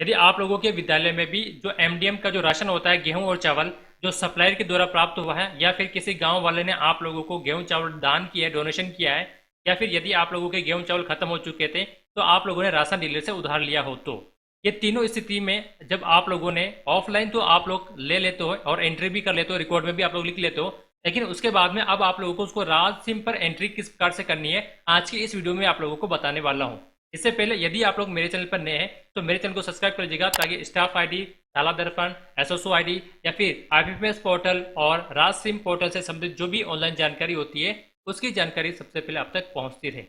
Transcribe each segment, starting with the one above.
यदि आप लोगों के विद्यालय में भी जो एमडीएम का जो राशन होता है, गेहूं और चावल, जो सप्लायर के द्वारा प्राप्त हुआ है, या फिर किसी गांव वाले ने आप लोगों को गेहूं चावल दान किया है, डोनेशन किया है, या फिर यदि आप लोगों के गेहूं चावल खत्म हो चुके थे तो आप लोगों ने राशन डीलर से उधार लिया हो, तो ये तीनों स्थिति में जब आप लोगों ने ऑफलाइन तो आप लोग ले लेते हो और एंट्री भी कर लेते हो, रिकॉर्ड में भी आप लोग लिख लेते हो, लेकिन उसके बाद में अब आप लोगों को उसको राज सिम पर एंट्री किस प्रकार से करनी है आज की इस वीडियो में आप लोगों को बताने वाला हूँ। इससे पहले यदि आप लोग मेरे चैनल पर नए हैं तो मेरे चैनल को सब्सक्राइब कर लीजिएगा, ताकि स्टाफ आईडी, ताला दर्पण, एसओसओ आईडी या फिर आईपीपीएस पोर्टल और राज सिम पोर्टल से संबंधित जो भी ऑनलाइन जानकारी होती है उसकी जानकारी सबसे पहले आप तक पहुंचती रहे।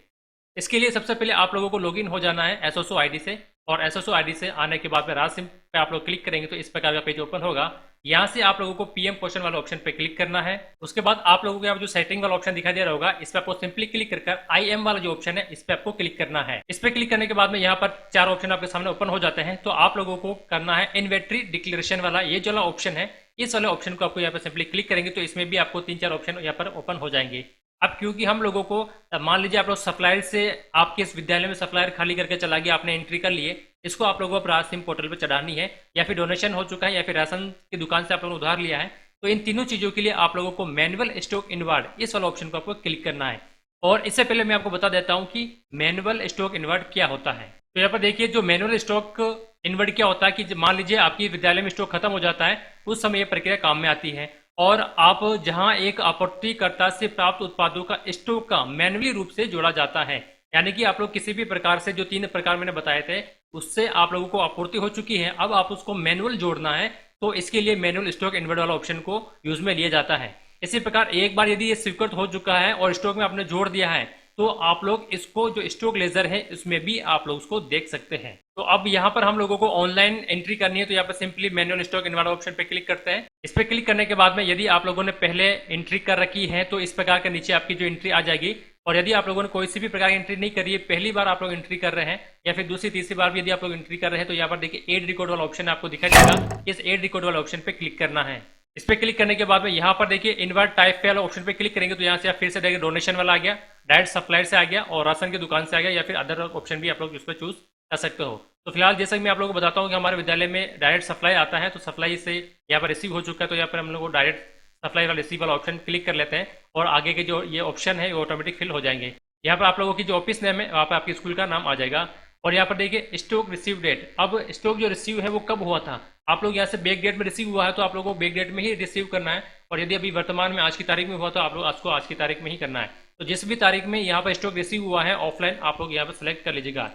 इसके लिए सबसे पहले आप लोगों को लॉगिन हो जाना है एसओसओ आईडी से, और एसओसओ आईडी से आने के बाद में राज सिम पे आप लोग क्लिक करेंगे तो इस प्रकार का पेज ओपन होगा। यहाँ से आप लोगों को पीएम पोषण वाले ऑप्शन पे क्लिक करना है। उसके बाद आप लोगों को यहाँ जो सेटिंग वाला ऑप्शन दिखाई दे रहा होगा, इस पर आपको सिंपली क्लिक कर आईएम वाला जो ऑप्शन है इस पे आपको क्लिक करना है। इस पे क्लिक करने के बाद में यहाँ पर 4 ऑप्शन आपके सामने ओपन हो जाते हैं। तो आप लोगों को करना है इन्वेंटरी डिक्लेरेशन वाला, ये जो वाला ऑप्शन है, इस वाले ऑप्शन को आपको यहाँ पर सिंपली क्लिक करेंगे तो इसमें भी आपको 3-4 ऑप्शन यहाँ पर ओपन हो जाएंगे। अब क्योंकि हम लोगों को मान लीजिए आप लोग सप्लायर से, आपके इस विद्यालय में सप्लायर खाली करके चला गया, आपने एंट्री कर लिए, इसको आप लोगों को राज सिम पोर्टल पर चढ़ानी है, या फिर डोनेशन हो चुका है, या फिर राशन की दुकान से आप लोगों ने उधार लिया है, तो इन तीनों चीज़ों के लिए आप लोगों को मैनुअल स्टॉक इनवर्ट इस वाला ऑप्शन को आपको क्लिक करना है। और इससे पहले मैं आपको बता देता हूँ कि मैनुअल स्टॉक इनवर्ट क्या होता है। तो यहाँ पर देखिए, जो मैनुअल स्टॉक इनवर्ट क्या होता है कि मान लीजिए आपकी विद्यालय में स्टॉक खत्म हो जाता है, उस समय यह प्रक्रिया काम में आती है, और आप जहां एक आपूर्तिकर्ता से प्राप्त उत्पादों का स्टॉक का मैन्युअली रूप से जोड़ा जाता है, यानी कि आप लोग किसी भी प्रकार से, जो 3 प्रकार मैंने बताए थे, उससे आप लोगों को आपूर्ति हो चुकी है, अब आप उसको मैनुअल जोड़ना है, तो इसके लिए मैनुअल स्टॉक इन्वर्ट वाला ऑप्शन को यूज में लिया जाता है। इसी प्रकार एक बार यदि ये स्वीकृत हो चुका है और स्टॉक में आपने जोड़ दिया है, तो आप लोग इसको जो स्टॉक लेजर है उसमें भी आप लोग उसको देख सकते हैं। तो अब यहाँ पर हम लोगों को ऑनलाइन एंट्री करनी है, तो यहाँ पर simply manual stock invert option पे क्लिक करते हैं। इस पे क्लिक करने के बाद में यदि आप लोगों ने पहले एंट्री कर रखी है तो इस प्रकार के नीचे आपकी जो एंट्री आ जाएगी, और यदि आप लोगों ने कोई सी भी प्रकार की एंट्री नहीं करी है, पहली बार आप लोग एंट्री कर रहे हैं या फिर दूसरी तीसरी बार भी यदि आप लोग एंट्री कर रहे हैं, तो यहाँ पर देखिए एड रिकॉर्ड वाला ऑप्शन आपको दिखाई देगा, इस एड रिकॉर्ड वाला ऑप्शन पे क्लिक करना है। इस पे क्लिक करने के बाद में यहाँ पर देखिए इन्वर्ट टाइप वाला ऑप्शन पे क्लिक करेंगे तो यहाँ से आप फिर से देखिए डोनेशन वाला आ गया, डायरेक्ट सप्लायर से आ गया, और राशन की दुकान से आ गया, या फिर अदर ऑप्शन भी आप लोग उस पर चूज कर सकते हो। तो फिलहाल जैसा कि मैं आप लोगों को बताता हूँ कि हमारे विद्यालय में डायरेक्ट सप्लाई आता है, तो सप्लाई से यहाँ पर रिसीव हो चुका है, तो यहाँ पर हम लोग को डायरेक्ट सप्लाई वाला रिसीव वाला ऑप्शन क्लिक कर लेते हैं, और आगे के जो ये ऑप्शन है वो ऑटोमेटिक फिल हो जाएंगे। यहाँ पर आप लोगों की जो ऑफिस नेम है वहाँ पर आपके स्कूल का नाम आ जाएगा, और यहाँ पर देखिए स्टॉक रिसीव डेट। अब स्टॉक जो रिसीव है वो कब हुआ था, आप लोग यहाँ से बैक डेट में रिसीव हुआ है तो आप लोगों को बैक डेट में ही रिसीव करना है, और यदि अभी वर्तमान में आज की तारीख में हुआ तो आप लोग आज को आज की तारीख में ही करना है। तो जिस भी तारीख में यहाँ पर स्टॉक रिसीव हुआ है ऑफलाइन, आप लोग यहाँ पर सेलेक्ट कर लीजिएगा।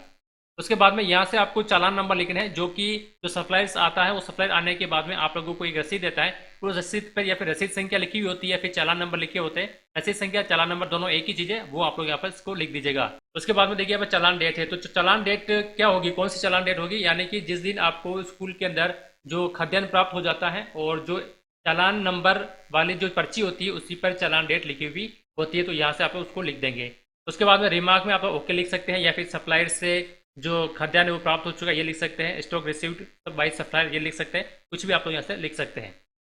उसके बाद में यहाँ से आपको चालान नंबर लिखना है, जो कि जो सप्लायर्स आता है वो सप्लायर आने के बाद में आप लोगों को एक रसीद देता है, उस रसीद पर या फिर रसीद संख्या लिखी हुई होती है, फिर चालान नंबर लिखे होते हैं। रसीद संख्या चालान नंबर दोनों एक ही चीज है, वो आप लोग यहाँ पर इसको लिख दीजिएगा। उसके बाद में देखिए यहाँ पर चालान डेट है, तो चालान डेट क्या होगी, कौन सी चालान डेट होगी, यानी कि जिस दिन आपको स्कूल के अंदर जो खाद्यान्न प्राप्त हो जाता है, और जो चालान नंबर वाली जो पर्ची होती है उसी पर चालान डेट लिखी हुई होती है, तो यहाँ से आप लोग उसको लिख देंगे। उसके बाद में रिमार्क में आप ओके लिख सकते हैं, या फिर सप्लायर से जो खाद्यान्न वो प्राप्त हो चुका है ये लिख सकते हैं, स्टॉक रिसीव्ड बाय सप्लायर ये लिख सकते हैं, कुछ भी आप लोग यहाँ से लिख सकते हैं।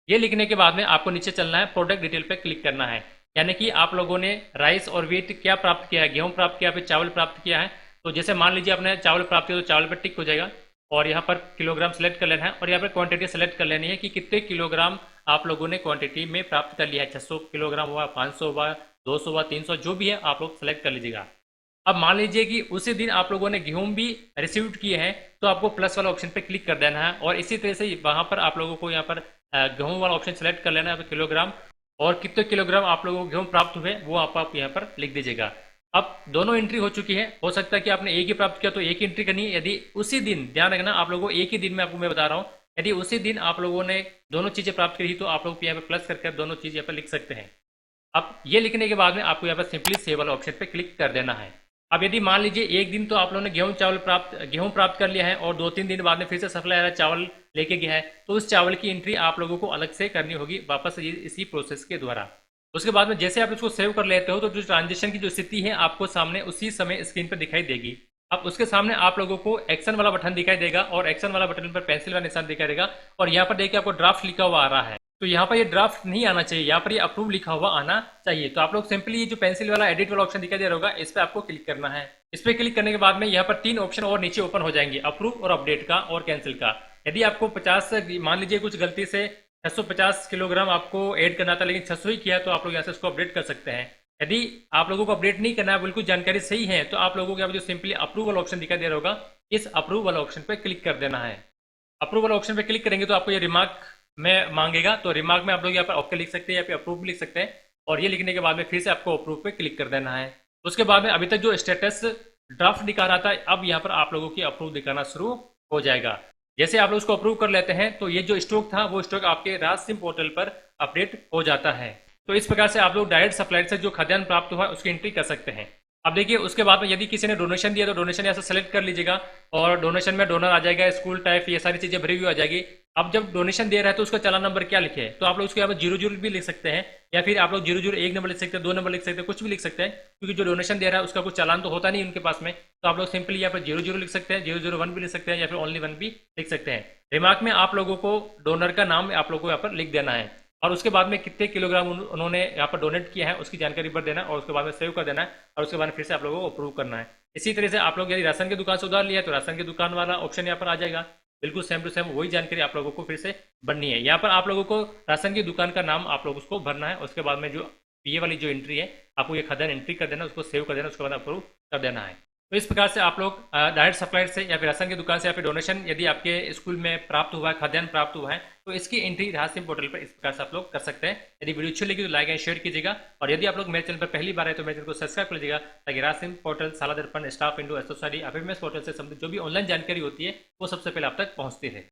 ये लिखने के बाद में आपको नीचे चलना है, प्रोडक्ट डिटेल पे क्लिक करना है, यानी कि आप लोगों ने राइस और व्हीट क्या प्राप्त किया है, गेहूं प्राप्त किया, फिर चावल प्राप्त किया है। तो जैसे मान लीजिए आपने चावल प्राप्त किया तो चावल पर टिक हो जाएगा, और यहाँ पर किलोग्राम सेलेक्ट कर लेना है, और यहाँ पर क्वांटिटी सेलेक्ट कर लेनी है कि कितने किलोग्राम आप लोगों ने क्वांटिटी में प्राप्त कर लिया है, 600 किलोग्राम हुआ, 500 हुआ, 200 हुआ, 300, जो भी है आप लोग सेलेक्ट कर लीजिएगा। अब मान लीजिए कि उसी दिन आप लोगों ने गेहूं भी रिसीव किए हैं, तो आपको प्लस वाला ऑप्शन पे क्लिक कर देना है, और इसी तरह से वहां पर आप लोगों को यहाँ पर गेहूं वाला ऑप्शन सेलेक्ट कर लेना है, किलोग्राम, और कितने किलोग्राम आप लोगों को गेहूं प्राप्त हुए वो आप यहाँ पर लिख दीजिएगा। अब दोनों एंट्री हो चुकी है, हो सकता है कि आपने एक ही प्राप्त किया तो एक ही एंट्री करनी है, यदि उसी दिन, ध्यान रखना आप लोगों को एक ही दिन में आपको मैं बता रहा हूँ, यदि उसी दिन आप लोगों ने दोनों चीजें प्राप्त करी तो आप लोग यहाँ पर प्लस करके दोनों चीज यहाँ पर लिख सकते हैं। अब ये लिखने के बाद में आपको यहाँ पर सिंपली सेव वाला ऑप्शन पे क्लिक कर देना है। अब यदि मान लीजिए एक दिन तो आप लोगों ने गेहूं प्राप्त कर लिया है, और 2-3 दिन बाद में फिर से सप्लायर चावल लेके गया है, तो उस चावल की एंट्री आप लोगों को अलग से करनी होगी वापस इसी प्रोसेस के द्वारा। उसके बाद में जैसे आप इसको सेव कर लेते हो तो जो ट्रांजेक्शन की जो स्थिति है आपको सामने उसी समय स्क्रीन पर दिखाई देगी। अब उसके सामने आप लोगों को एक्शन वाला बटन दिखाई देगा, और एक्शन वाला बटन पर पेंसिल का निशान दिखाई देगा, और यहाँ पर देखिए आपको ड्राफ्ट लिखा हुआ आ रहा है। तो यहाँ पर ये ड्राफ्ट नहीं आना चाहिए, यहाँ पर ये अप्रूव लिखा हुआ आना चाहिए। तो आप लोग सिंपली ये जो पेंसिल वाला एडिट वाला ऑप्शन दिखाई दे रहा होगा, इस पर आपको क्लिक करना है। इस पर क्लिक करने के बाद में यहाँ पर 3 ऑप्शन और नीचे ओपन हो जाएंगे, अप्रूव और अपडेट का और कैंसिल का। यदि आपको 50, मान लीजिए कुछ गलती से 650 किलोग्राम आपको ऐड करना था लेकिन 600 ही किया, तो आप लोग यहाँ से उसको अपडेट कर सकते हैं। यदि आप लोगों को अपडेट नहीं करना है, बिल्कुल जानकारी सही है, तो आप लोगों को यहाँ पर जो सिंपली अप्रूवल ऑप्शन दिखाई दे रहा होगा, इस अप्रूवल ऑप्शन पर क्लिक कर देना है। अप्रूवल ऑप्शन पे क्लिक करेंगे तो आपको ये रिमार्क में मांगेगा, तो रिमार्क में आप लोग यहाँ पर ओके लिख सकते हैं या फिर अप्रूव भी लिख सकते हैं, और ये लिखने के बाद में फिर से आपको अप्रूव पे क्लिक कर देना है। उसके बाद में अभी तक जो स्टेटस ड्राफ्ट दिखा रहा था, अब यहाँ पर आप लोगों की अप्रूव दिखाना शुरू हो जाएगा। जैसे आप लोग उसको अप्रूव कर लेते हैं तो ये जो स्टॉक था वो स्टॉक आपके राजसिम पोर्टल पर अपडेट हो जाता है। तो इस प्रकार से आप लोग डायरेक्ट सप्लायर से जो खाद्यान्न प्राप्त हुआ उसकी एंट्री कर सकते हैं। अब देखिए उसके बाद में यदि किसी ने डोनेशन दिया तो डोनेशन यहाँ से सेलेक्ट कर लीजिएगा, और डोनेशन में डोनर आ जाएगा, स्कूल टाइप, ये सारी चीजें भरी हुई आ जाएगी। अब जब डोनेशन दे रहा है तो उसका चालान नंबर क्या लिखे है, तो आप लोग उसको यहाँ पर 00 भी लिख सकते हैं, या फिर आप लोग 001 नंबर लिख सकते हैं, 2 नंबर लिख सकते हैं, कुछ भी लिख सकते हैं, क्योंकि जो डोनेशन दे रहा है उसका कुछ चालान तो होता नहीं उनके पास में। तो आप लोग सिंपली यहाँ पर 00 लिख सकते हैं, 001 भी लिख सकते हैं, या फिर ओनली 1 भी लिख सकते हैं। रिमार्क में आप लोगों को डोनर का नाम आप लोगों को यहाँ पर लिख देना है, और उसके बाद में कितने किलोग्राम उन्होंने यहाँ पर डोनेट किया है उसकी जानकारी भर देना है, और उसके बाद में सेव कर देना है, और उसके बाद फिर से आप लोगों को अप्रूव करना है। इसी तरह से आप लोग यदि राशन की दुकान से उधार लिया है तो राशन की दुकान वाला ऑप्शन यहाँ पर आ जाएगा, बिल्कुल सेम टू सेम वही जानकारी आप लोगों को फिर से भरनी है। यहाँ पर आप लोगों को राशन की दुकान का नाम आप लोग उसको भरना है, उसके बाद में जो ये वाली जो एंट्री है आपको ये खाद्यान्न एंट्री कर देना, उसको सेव कर देना, उसके बाद अप्रूव कर देना है। तो इस प्रकार से आप लोग डायरेक्ट सप्लायर से या फिर राशन की दुकान से या फिर डोनेशन यदि आपके स्कूल में प्राप्त हुआ है, खाद्यान्न प्राप्त हुआ है, तो इसकी एंट्री राजसिम पोर्टल पर इस प्रकार से आप लोग कर सकते हैं। यदि वीडियो अच्छी लगी तो लाइक एंड शेयर कीजिएगा, और यदि आप लोग मेरे चैनल पर पहली बार है तो मेरे चैनल को सब्सक्राइब कर लीजिएगा, ताकि राजसिम पोर्टल, साला दर्पण, स्टाफ इंडो, एसोसाइटी, अफेमस पोर्टल से संबंधित जो भी ऑनलाइन जानकारी होती है वो सबसे पहले आप तक पहुंचती है।